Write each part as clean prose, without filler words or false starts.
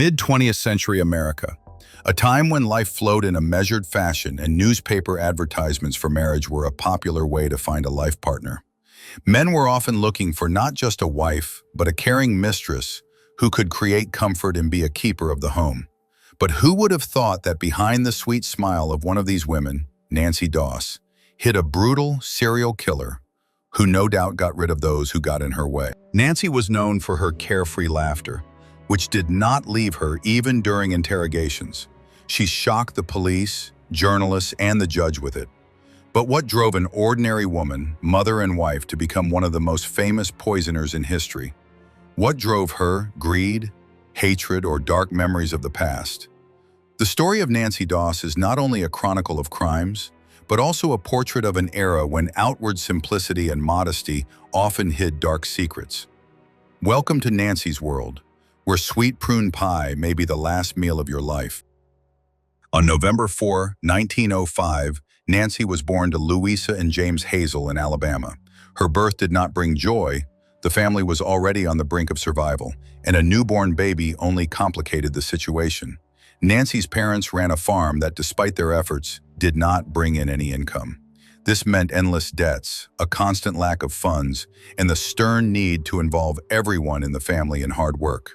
Mid-20th century America, a time when life flowed in a measured fashion and newspaper advertisements for marriage were a popular way to find a life partner. Men were often looking for not just a wife, but a caring mistress who could create comfort and be a keeper of the home. But who would have thought that behind the sweet smile of one of these women, Nannie Doss, hid a brutal serial killer who no doubt got rid of those who got in her way. Nannie was known for her carefree laughter, which did not leave her even during interrogations. She shocked the police, journalists, and the judge with it. But what drove an ordinary woman, mother and wife, to become one of the most famous poisoners in history? What drove her? Greed, hatred, or dark memories of the past? The story of Nannie Doss is not only a chronicle of crimes, but also a portrait of an era when outward simplicity and modesty often hid dark secrets. Welcome to Nannie's world, where sweet prune pie may be the last meal of your life. On November 4, 1905, Nannie was born to Louisa and James Hazel in Alabama. Her birth did not bring joy. The family was already on the brink of survival, and a newborn baby only complicated the situation. Nannie's parents ran a farm that, despite their efforts, did not bring in any income. This meant endless debts, a constant lack of funds, and the stern need to involve everyone in the family in hard work.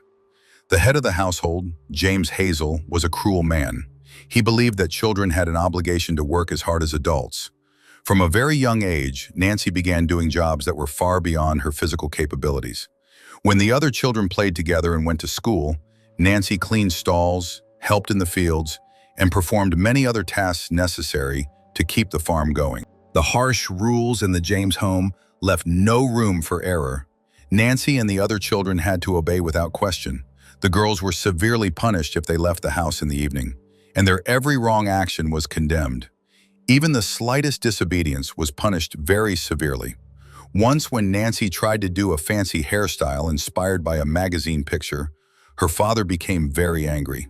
The head of the household, James Hazel, was a cruel man. He believed that children had an obligation to work as hard as adults. From a very young age, Nannie began doing jobs that were far beyond her physical capabilities. When the other children played together and went to school, Nannie cleaned stalls, helped in the fields, and performed many other tasks necessary to keep the farm going. The harsh rules in the James home left no room for error. Nannie and the other children had to obey without question. The girls were severely punished if they left the house in the evening, and their every wrong action was condemned. Even the slightest disobedience was punished very severely. Once, when Nannie tried to do a fancy hairstyle inspired by a magazine picture, her father became very angry.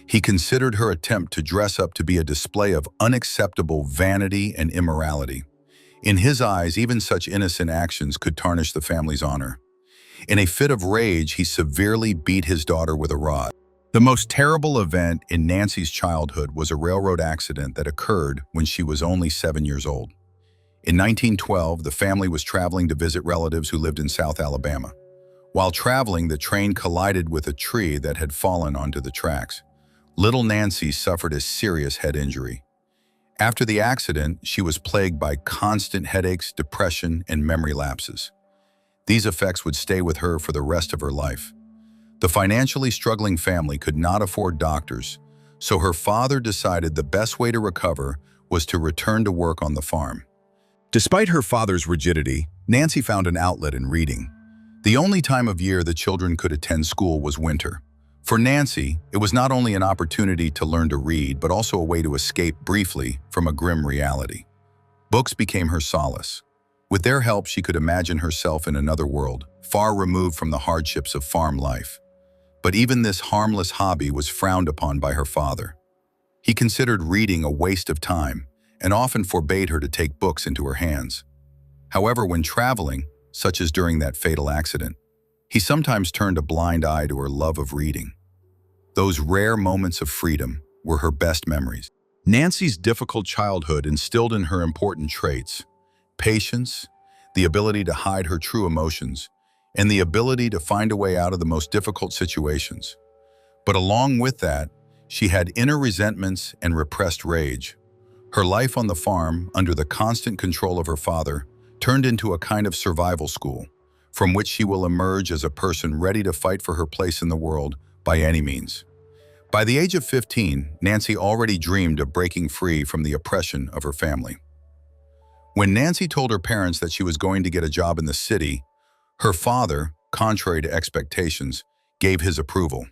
He considered her attempt to dress up to be a display of unacceptable vanity and immorality. In his eyes, even such innocent actions could tarnish the family's honor. In a fit of rage, he severely beat his daughter with a rod. The most terrible event in Nannie's childhood was a railroad accident that occurred when she was only 7 years old. In 1912, the family was traveling to visit relatives who lived in South Alabama. While traveling, the train collided with a tree that had fallen onto the tracks. Little Nannie suffered a serious head injury. After the accident, she was plagued by constant headaches, depression, and memory lapses. These effects would stay with her for the rest of her life. The financially struggling family could not afford doctors, so her father decided the best way to recover was to return to work on the farm. Despite her father's rigidity, Nannie found an outlet in reading. The only time of year the children could attend school was winter. For Nannie, it was not only an opportunity to learn to read, but also a way to escape briefly from a grim reality. Books became her solace. With their help, she could imagine herself in another world, far removed from the hardships of farm life. But even this harmless hobby was frowned upon by her father. He considered reading a waste of time and often forbade her to take books into her hands. However, when traveling, such as during that fatal accident, he sometimes turned a blind eye to her love of reading. Those rare moments of freedom were her best memories. Nannie's difficult childhood instilled in her important traits: patience, the ability to hide her true emotions, and the ability to find a way out of the most difficult situations. But along with that, she had inner resentments and repressed rage. Her life on the farm, under the constant control of her father, turned into a kind of survival school, from which she will emerge as a person ready to fight for her place in the world by any means. By the age of 15, Nannie already dreamed of breaking free from the oppression of her family. When Nannie told her parents that she was going to get a job in the city, her father, contrary to expectations, gave his approval.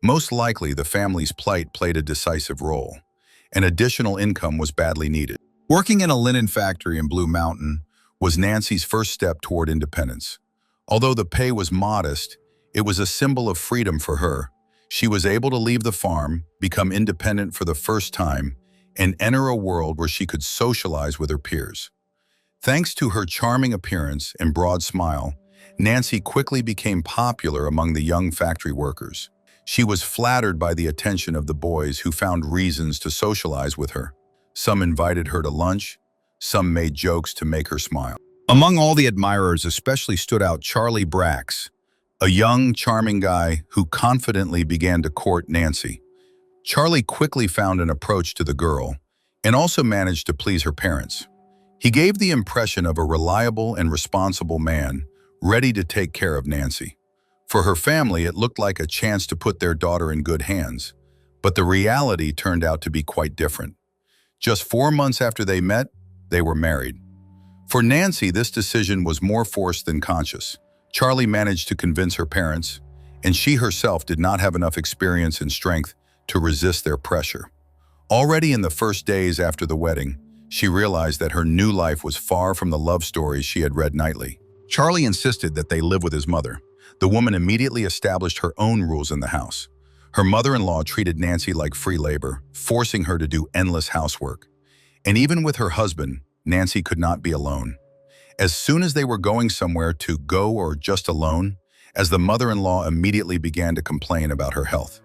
Most likely, the family's plight played a decisive role. An additional income was badly needed. Working in a linen factory in Blue Mountain was Nannie's first step toward independence. Although the pay was modest, it was a symbol of freedom for her. She was able to leave the farm, become independent for the first time, and enter a world where she could socialize with her peers. Thanks to her charming appearance and broad smile, Nannie quickly became popular among the young factory workers. She was flattered by the attention of the boys who found reasons to socialize with her. Some invited her to lunch, some made jokes to make her smile. Among all the admirers especially stood out Charlie Brax, a young, charming guy who confidently began to court Nancy. Charlie quickly found an approach to the girl and also managed to please her parents. He gave the impression of a reliable and responsible man, ready to take care of Nancy. For her family, it looked like a chance to put their daughter in good hands, but the reality turned out to be quite different. Just 4 months after they met, they were married. For Nancy, this decision was more forced than conscious. Charlie managed to convince her parents, and she herself did not have enough experience and strength to resist their pressure. Already in the first days after the wedding, she realized that her new life was far from the love stories she had read nightly. Charlie insisted that they live with his mother. The woman immediately established her own rules in the house. Her mother-in-law treated Nancy like free labor, forcing her to do endless housework. And even with her husband, Nancy could not be alone. As soon as they were going somewhere to go or just alone, as the mother-in-law immediately began to complain about her health.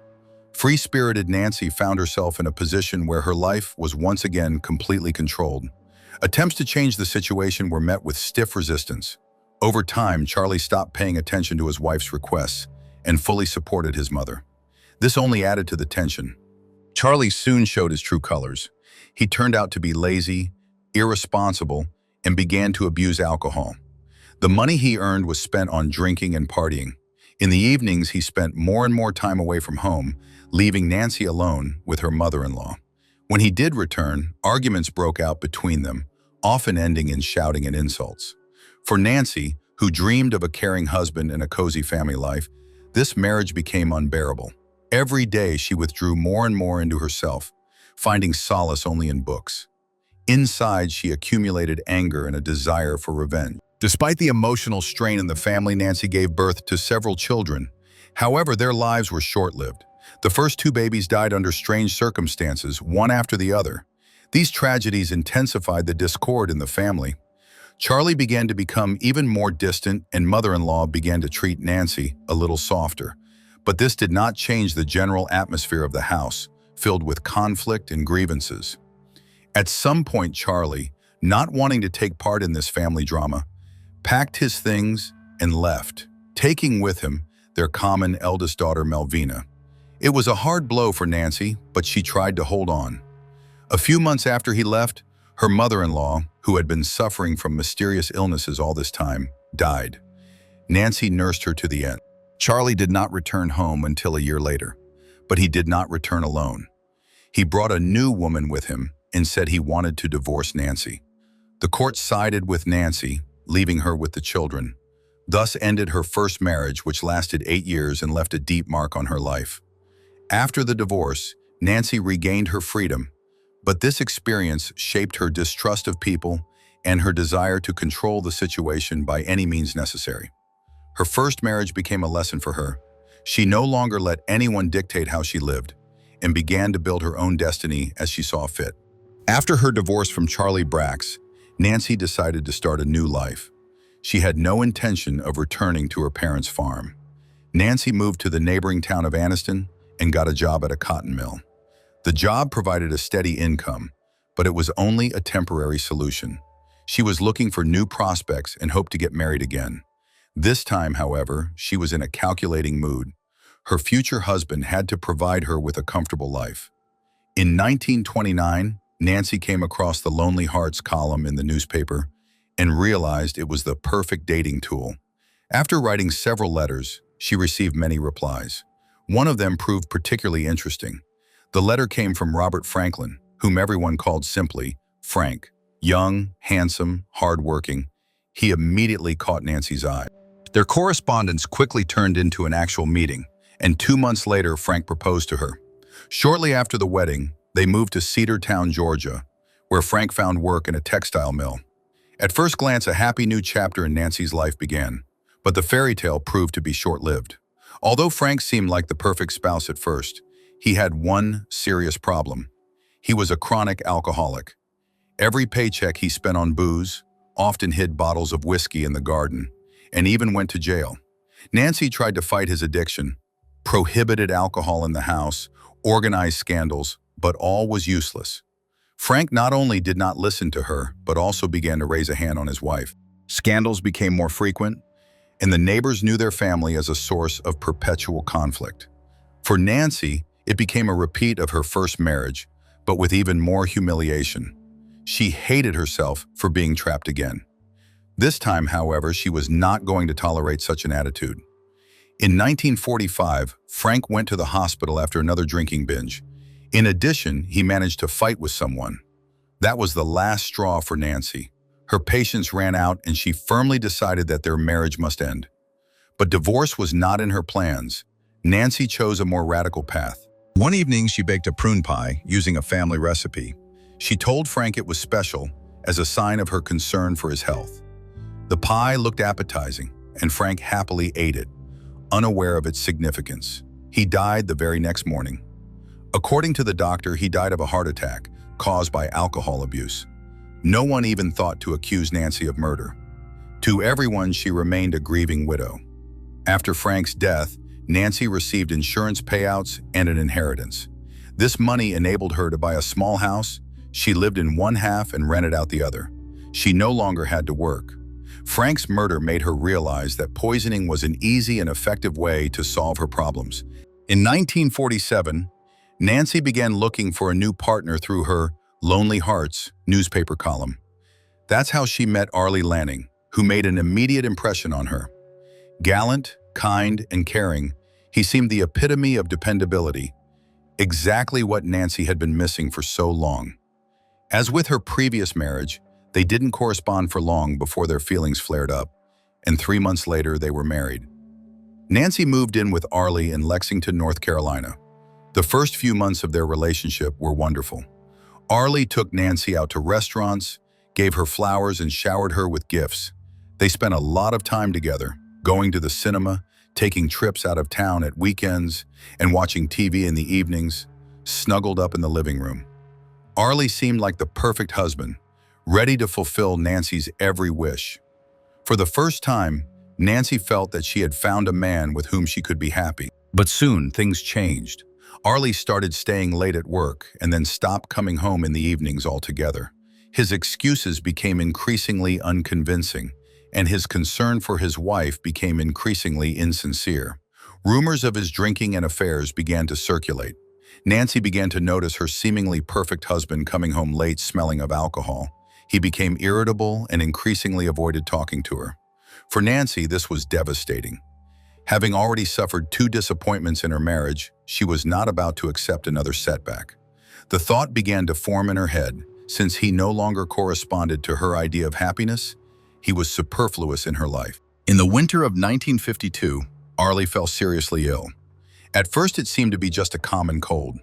Free-spirited Nancy found herself in a position where her life was once again completely controlled. Attempts to change the situation were met with stiff resistance. Over time, Charlie stopped paying attention to his wife's requests and fully supported his mother. This only added to the tension. Charlie soon showed his true colors. He turned out to be lazy, irresponsible, and began to abuse alcohol. The money he earned was spent on drinking and partying. In the evenings, he spent more and more time away from home, leaving Nancy alone with her mother-in-law. When he did return, arguments broke out between them, often ending in shouting and insults. For Nancy, who dreamed of a caring husband and a cozy family life, this marriage became unbearable. Every day she withdrew more and more into herself, finding solace only in books. Inside, she accumulated anger and a desire for revenge. Despite the emotional strain in the family, Nancy gave birth to several children. However, their lives were short-lived. The first 2 babies died under strange circumstances, one after the other. These tragedies intensified the discord in the family. Charlie began to become even more distant, and mother-in-law began to treat Nancy a little softer. But this did not change the general atmosphere of the house, filled with conflict and grievances. At some point, Charlie, not wanting to take part in this family drama, packed his things and left, taking with him their common eldest daughter, Melvina. It was a hard blow for Nancy, but she tried to hold on. A few months after he left, her mother-in-law, who had been suffering from mysterious illnesses all this time, died. Nancy nursed her to the end. Charlie did not return home until a year later, but he did not return alone. He brought a new woman with him and said he wanted to divorce Nancy. The court sided with Nancy, leaving her with the children. Thus ended her first marriage, which lasted 8 years and left a deep mark on her life. After the divorce, Nancy regained her freedom, but this experience shaped her distrust of people and her desire to control the situation by any means necessary. Her first marriage became a lesson for her. She no longer let anyone dictate how she lived and began to build her own destiny as she saw fit. After her divorce from Charlie Brax, Nancy decided to start a new life. She had no intention of returning to her parents' farm. Nancy moved to the neighboring town of Anniston and got a job at a cotton mill. The job provided a steady income, but it was only a temporary solution. She was looking for new prospects and hoped to get married again. This time, however, she was in a calculating mood. Her future husband had to provide her with a comfortable life. In 1929, Nancy came across the Lonely Hearts column in the newspaper and realized it was the perfect dating tool. After writing several letters, she received many replies. One of them proved particularly interesting. The letter came from Robert Franklin, whom everyone called simply Frank. Young, handsome, hardworking, he immediately caught Nancy's eye. Their correspondence quickly turned into an actual meeting, and 2 months later, Frank proposed to her. Shortly after the wedding, they moved to Cedartown, Georgia, where Frank found work in a textile mill. At first glance, a happy new chapter in Nancy's life began, but the fairy tale proved to be short-lived. Although Frank seemed like the perfect spouse at first, he had one serious problem. He was a chronic alcoholic. Every paycheck he spent on booze, often hid bottles of whiskey in the garden, and even went to jail. Nancy tried to fight his addiction, prohibited alcohol in the house, organized scandals, but all was useless. Frank not only did not listen to her, but also began to raise a hand on his wife. Scandals became more frequent, and the neighbors knew their family as a source of perpetual conflict. For Nancy, it became a repeat of her first marriage, but with even more humiliation. She hated herself for being trapped again. This time, however, she was not going to tolerate such an attitude. In 1945, Frank went to the hospital after another drinking binge. In addition, he managed to fight with someone. That was the last straw for Nancy. Her patience ran out and she firmly decided that their marriage must end. But divorce was not in her plans. Nancy chose a more radical path. One evening, she baked a prune pie using a family recipe. She told Frank it was special as a sign of her concern for his health. The pie looked appetizing, and Frank happily ate it, unaware of its significance. He died the very next morning. According to the doctor, he died of a heart attack caused by alcohol abuse. No one even thought to accuse Nancy of murder. To everyone, she remained a grieving widow. After Frank's death, Nancy received insurance payouts and an inheritance. This money enabled her to buy a small house. She lived in one half and rented out the other. She no longer had to work. Frank's murder made her realize that poisoning was an easy and effective way to solve her problems. In 1947, Nancy began looking for a new partner through her Lonely Hearts newspaper column. That's how she met Arlie Lanning, who made an immediate impression on her. Gallant, kind, and caring, he seemed the epitome of dependability, exactly what Nancy had been missing for so long. As with her previous marriage, they didn't correspond for long before their feelings flared up, and 3 months later they were married. Nancy moved in with Arlie in Lexington, North Carolina. The first few months of their relationship were wonderful. Arlie took Nancy out to restaurants, gave her flowers, and showered her with gifts. They spent a lot of time together, going to the cinema, taking trips out of town at weekends, and watching TV in the evenings, snuggled up in the living room. Arlie seemed like the perfect husband, ready to fulfill Nancy's every wish. For the first time, Nancy felt that she had found a man with whom she could be happy. But soon, things changed. Arlie started staying late at work and then stopped coming home in the evenings altogether. His excuses became increasingly unconvincing, and his concern for his wife became increasingly insincere. Rumors of his drinking and affairs began to circulate. Nancy began to notice her seemingly perfect husband coming home late smelling of alcohol. He became irritable and increasingly avoided talking to her. For Nancy, this was devastating. Having already suffered 2 disappointments in her marriage, she was not about to accept another setback. The thought began to form in her head, since he no longer corresponded to her idea of happiness, he was superfluous in her life. In the winter of 1952, Arlie fell seriously ill. At first it seemed to be just a common cold,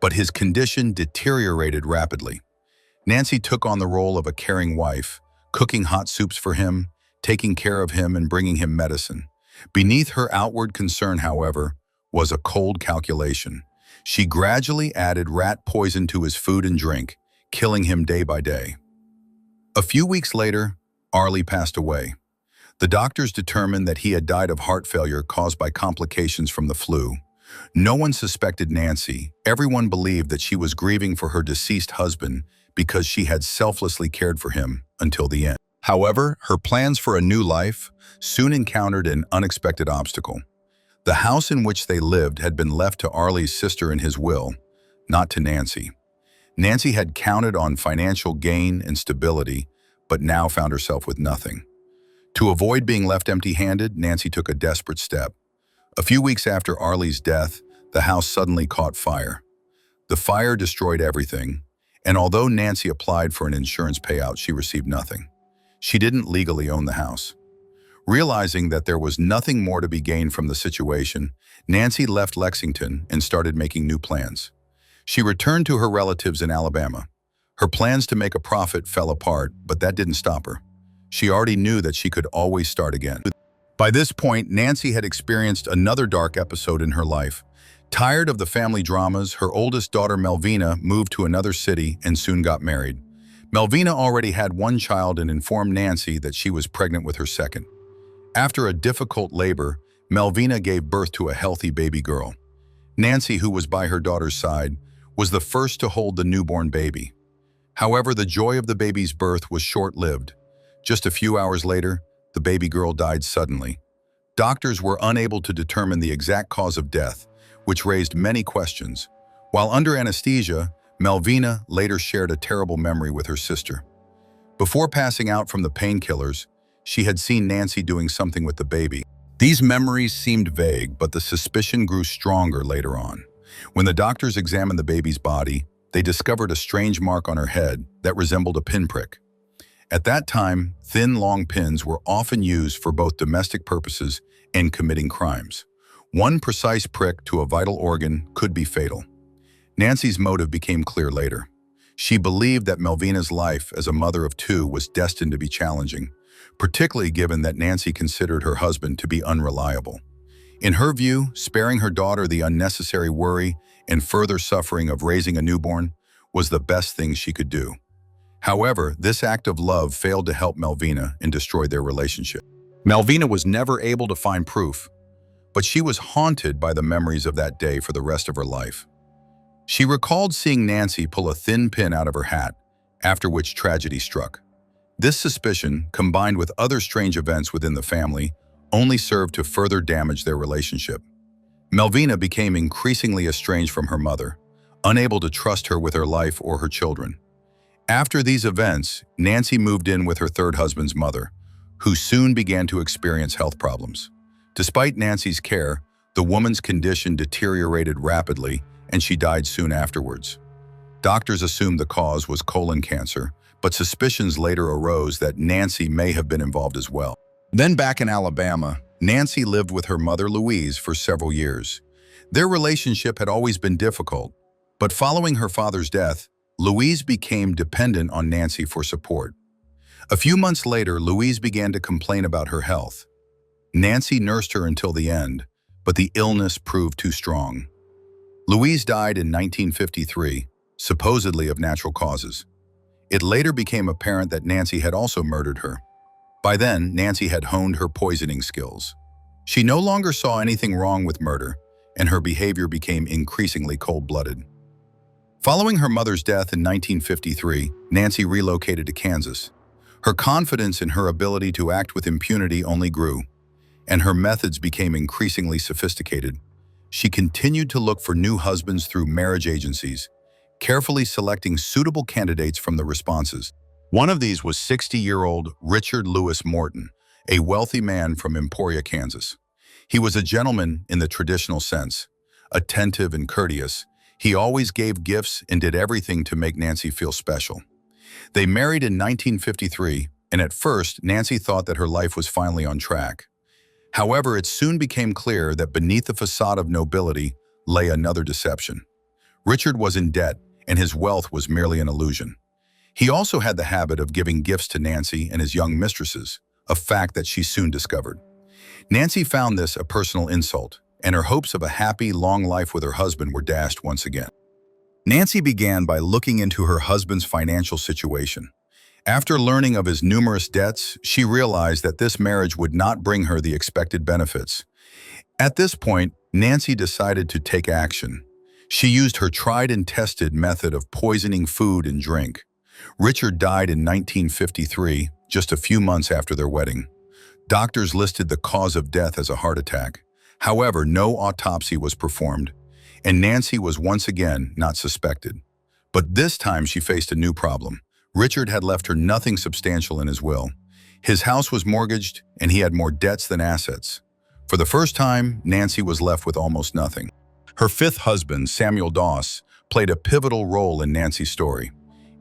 but his condition deteriorated rapidly. Nancy took on the role of a caring wife, cooking hot soups for him, taking care of him, and bringing him medicine. Beneath her outward concern, however, was a cold calculation. She gradually added rat poison to his food and drink, killing him day by day. A few weeks later, Arlie passed away. The doctors determined that he had died of heart failure caused by complications from the flu. No one suspected Nancy. Everyone believed that she was grieving for her deceased husband because she had selflessly cared for him until the end. However, her plans for a new life soon encountered an unexpected obstacle. The house in which they lived had been left to Arlie's sister in his will, not to Nancy. Nancy had counted on financial gain and stability, but now found herself with nothing. To avoid being left empty-handed, Nancy took a desperate step. A few weeks after Arlie's death, the house suddenly caught fire. The fire destroyed everything, and although Nancy applied for an insurance payout, she received nothing. She didn't legally own the house. Realizing that there was nothing more to be gained from the situation, Nancy left Lexington and started making new plans. She returned to her relatives in Alabama. Her plans to make a profit fell apart, but that didn't stop her. She already knew that she could always start again. By this point, Nancy had experienced another dark episode in her life. Tired of the family dramas, her oldest daughter Melvina moved to another city and soon got married. Melvina already had 1 child and informed Nancy that she was pregnant with her second. After a difficult labor, Melvina gave birth to a healthy baby girl. Nancy, who was by her daughter's side, was the first to hold the newborn baby. However, the joy of the baby's birth was short-lived. Just a few hours later, the baby girl died suddenly. Doctors were unable to determine the exact cause of death, which raised many questions. While under anesthesia, Melvina later shared a terrible memory with her sister. Before passing out from the painkillers, she had seen Nancy doing something with the baby. These memories seemed vague, but the suspicion grew stronger later on. When the doctors examined the baby's body, they discovered a strange mark on her head that resembled a pinprick. At that time, thin, long pins were often used for both domestic purposes and committing crimes. One precise prick to a vital organ could be fatal. Nancy's motive became clear later. She believed that Melvina's life as a mother of two was destined to be challenging, particularly given that Nancy considered her husband to be unreliable. In her view, sparing her daughter the unnecessary worry and further suffering of raising a newborn was the best thing she could do. However, this act of love failed to help Melvina and destroy their relationship. Melvina was never able to find proof, but she was haunted by the memories of that day for the rest of her life. She recalled seeing Nancy pull a thin pin out of her hat, after which tragedy struck. This suspicion, combined with other strange events within the family, only served to further damage their relationship. Melvina became increasingly estranged from her mother, unable to trust her with her life or her children. After these events, Nancy moved in with her third husband's mother, who soon began to experience health problems. Despite Nancy's care, the woman's condition deteriorated rapidly and she died soon afterwards. Doctors assumed the cause was colon cancer, but suspicions later arose that Nancy may have been involved as well. Then back in Alabama, Nancy lived with her mother Louise for several years. Their relationship had always been difficult, but following her father's death, Louise became dependent on Nancy for support. A few months later, Louise began to complain about her health. Nancy nursed her until the end, but the illness proved too strong. Louise died in 1953, supposedly of natural causes. It later became apparent that Nancy had also murdered her. By then, Nancy had honed her poisoning skills. She no longer saw anything wrong with murder, and her behavior became increasingly cold-blooded. Following her mother's death in 1953, Nancy relocated to Kansas. Her confidence in her ability to act with impunity only grew, and her methods became increasingly sophisticated. She continued to look for new husbands through marriage agencies, carefully selecting suitable candidates from the responses. One of these was 60-year-old Richard Lewis Morton, a wealthy man from Emporia, Kansas. He was a gentleman in the traditional sense, attentive and courteous. He always gave gifts and did everything to make Nancy feel special. They married in 1953, and at first, Nancy thought that her life was finally on track. However, it soon became clear that beneath the facade of nobility lay another deception. Richard was in debt, and his wealth was merely an illusion. He also had the habit of giving gifts to Nancy and his young mistresses, a fact that she soon discovered. Nancy found this a personal insult, and her hopes of a happy, long life with her husband were dashed once again. Nancy began by looking into her husband's financial situation. After learning of his numerous debts, she realized that this marriage would not bring her the expected benefits. At this point, Nancy decided to take action. She used her tried and tested method of poisoning food and drink. Richard died in 1953, just a few months after their wedding. Doctors listed the cause of death as a heart attack. However, no autopsy was performed, and Nancy was once again not suspected. But this time she faced a new problem. Richard had left her nothing substantial in his will. His house was mortgaged, and he had more debts than assets. For the first time, Nancy was left with almost nothing. Her fifth husband, Samuel Doss, played a pivotal role in Nancy's story.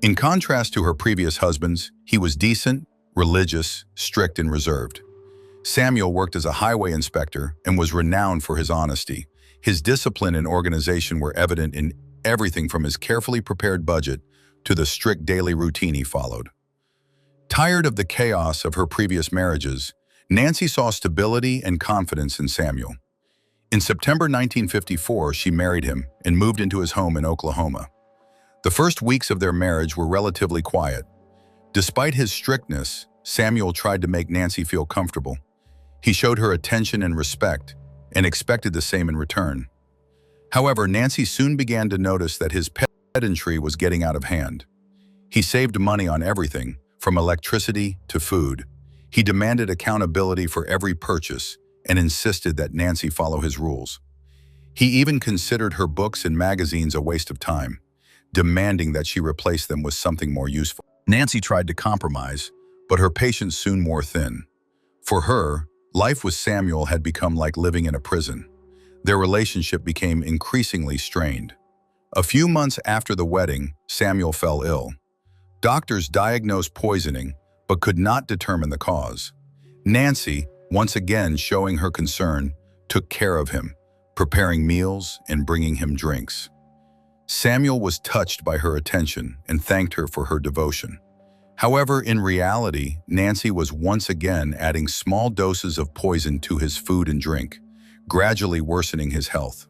In contrast to her previous husbands, he was decent, religious, strict, and reserved. Samuel worked as a highway inspector and was renowned for his honesty. His discipline and organization were evident in everything from his carefully prepared budget to the strict daily routine he followed. Tired of the chaos of her previous marriages, Nancy saw stability and confidence in Samuel. In September 1954, she married him and moved into his home in Oklahoma. The first weeks of their marriage were relatively quiet. Despite his strictness, Samuel tried to make Nancy feel comfortable. He showed her attention and respect, and expected the same in return. However, Nancy soon began to notice that his pedantry was getting out of hand. He saved money on everything, from electricity to food. He demanded accountability for every purchase and insisted that Nancy follow his rules. He even considered her books and magazines a waste of time, demanding that she replace them with something more useful. Nancy tried to compromise, but her patience soon wore thin. For her, life with Samuel had become like living in a prison. Their relationship became increasingly strained. A few months after the wedding, Samuel fell ill. Doctors diagnosed poisoning, but could not determine the cause. Nancy, once again showing her concern, took care of him, preparing meals and bringing him drinks. Samuel was touched by her attention and thanked her for her devotion. However, in reality, Nancy was once again adding small doses of poison to his food and drink, gradually worsening his health.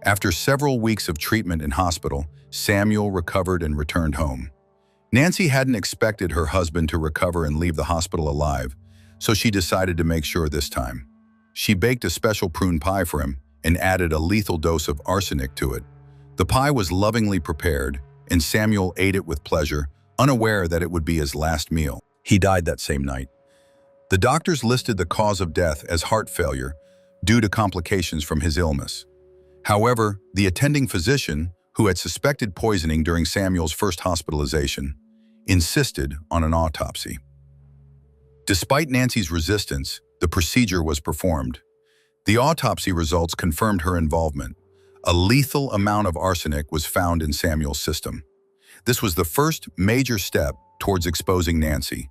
After several weeks of treatment in hospital, Samuel recovered and returned home. Nancy hadn't expected her husband to recover and leave the hospital alive, so she decided to make sure this time. She baked a special prune pie for him and added a lethal dose of arsenic to it. The pie was lovingly prepared, and Samuel ate it with pleasure, unaware that it would be his last meal. He died that same night. The doctors listed the cause of death as heart failure due to complications from his illness. However, the attending physician, who had suspected poisoning during Samuel's first hospitalization, insisted on an autopsy. Despite Nancy's resistance, the procedure was performed. The autopsy results confirmed her involvement. A lethal amount of arsenic was found in Samuel's system. This was the first major step towards exposing Nancy.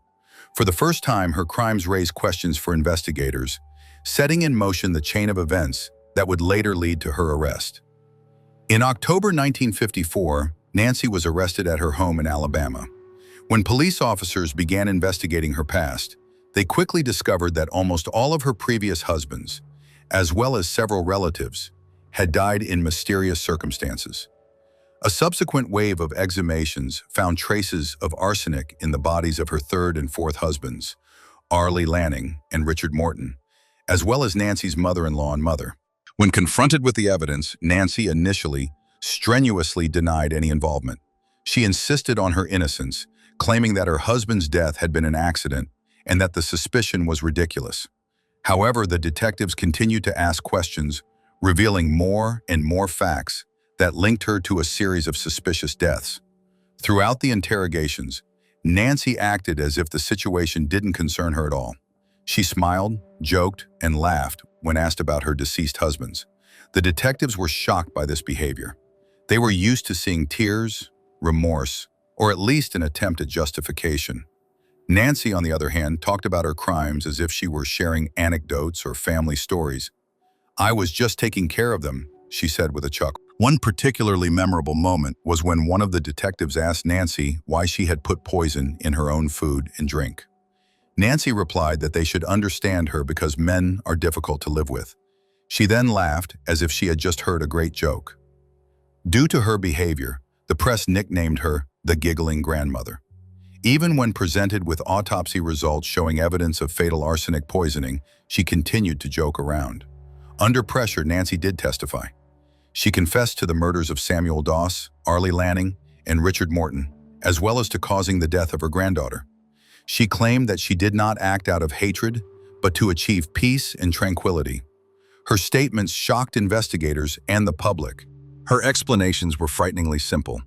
For the first time, her crimes raised questions for investigators, setting in motion the chain of events that would later lead to her arrest. In October 1954, Nancy was arrested at her home in Alabama. When police officers began investigating her past, they quickly discovered that almost all of her previous husbands, as well as several relatives, had died in mysterious circumstances. A subsequent wave of exhumations found traces of arsenic in the bodies of her third and fourth husbands, Arlie Lanning and Richard Morton, as well as Nancy's mother-in-law and mother. When confronted with the evidence, Nancy initially strenuously denied any involvement. She insisted on her innocence, claiming that her husband's death had been an accident and that the suspicion was ridiculous. However, the detectives continued to ask questions, revealing more and more facts that linked her to a series of suspicious deaths. Throughout the interrogations, Nancy acted as if the situation didn't concern her at all. She smiled, joked, and laughed when asked about her deceased husbands. The detectives were shocked by this behavior. They were used to seeing tears, remorse, or at least an attempt at justification. Nancy, on the other hand, talked about her crimes as if she were sharing anecdotes or family stories. "I was just taking care of them," she said with a chuckle. One particularly memorable moment was when one of the detectives asked Nancy why she had put poison in her own food and drink. Nancy replied that they should understand her because men are difficult to live with. She then laughed as if she had just heard a great joke. Due to her behavior, the press nicknamed her the giggling grandmother. Even when presented with autopsy results showing evidence of fatal arsenic poisoning, she continued to joke around. Under pressure, Nancy did testify. She confessed to the murders of Samuel Doss, Arlie Lanning, and Richard Morton, as well as to causing the death of her granddaughter. She claimed that she did not act out of hatred, but to achieve peace and tranquility. Her statements shocked investigators and the public. Her explanations were frighteningly simple.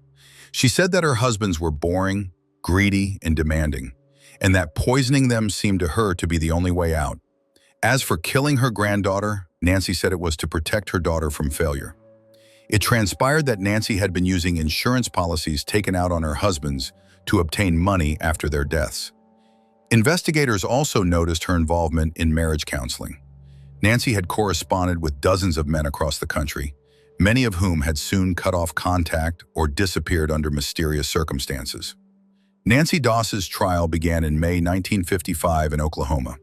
She said that her husbands were boring, greedy, and demanding, and that poisoning them seemed to her to be the only way out. As for killing her granddaughter, Nancy said it was to protect her daughter from failure. It transpired that Nancy had been using insurance policies taken out on her husbands to obtain money after their deaths. Investigators also noticed her involvement in marriage counseling. Nancy had corresponded with dozens of men across the country, many of whom had soon cut off contact or disappeared under mysterious circumstances. Nannie Doss's trial began in May 1955 in Oklahoma.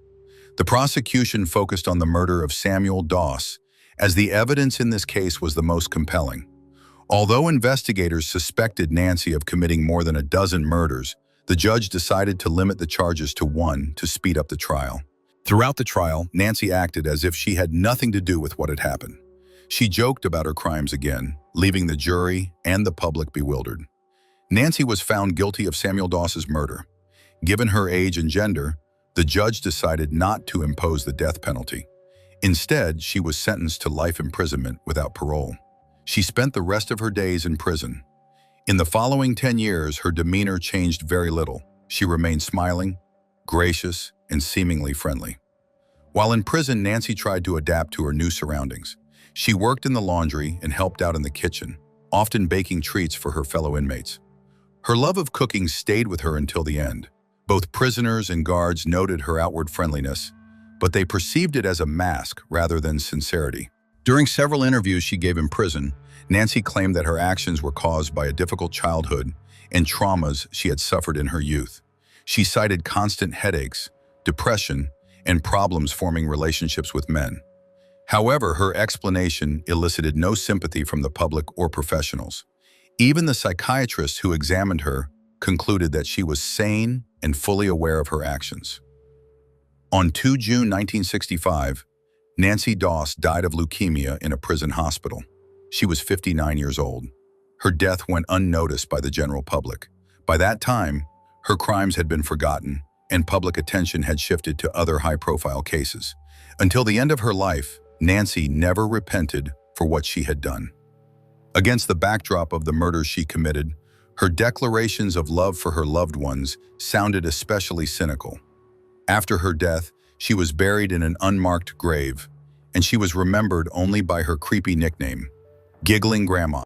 The prosecution focused on the murder of Samuel Doss, as the evidence in this case was the most compelling. Although investigators suspected Nancy of committing more than a dozen murders, the judge decided to limit the charges to one to speed up the trial. Throughout the trial, Nancy acted as if she had nothing to do with what had happened. She joked about her crimes again, leaving the jury and the public bewildered. Nancy was found guilty of Samuel Doss's murder. Given her age and gender, the judge decided not to impose the death penalty. Instead, she was sentenced to life imprisonment without parole. She spent the rest of her days in prison. In the following 10 years, her demeanor changed very little. She remained smiling, gracious, and seemingly friendly. While in prison, Nancy tried to adapt to her new surroundings. She worked in the laundry and helped out in the kitchen, often baking treats for her fellow inmates. Her love of cooking stayed with her until the end. Both prisoners and guards noted her outward friendliness, but they perceived it as a mask rather than sincerity. During several interviews she gave in prison, Nancy claimed that her actions were caused by a difficult childhood and traumas she had suffered in her youth. She cited constant headaches, depression, and problems forming relationships with men. However, her explanation elicited no sympathy from the public or professionals. Even the psychiatrist who examined her concluded that she was sane and fully aware of her actions. On 2 June 1965, Nannie Doss died of leukemia in a prison hospital. She was 59 years old. Her death went unnoticed by the general public. By that time, her crimes had been forgotten, and public attention had shifted to other high-profile cases. Until the end of her life, Nancy never repented for what she had done. Against the backdrop of the murders she committed, her declarations of love for her loved ones sounded especially cynical. After her death, she was buried in an unmarked grave, and she was remembered only by her creepy nickname, Giggling Grandma.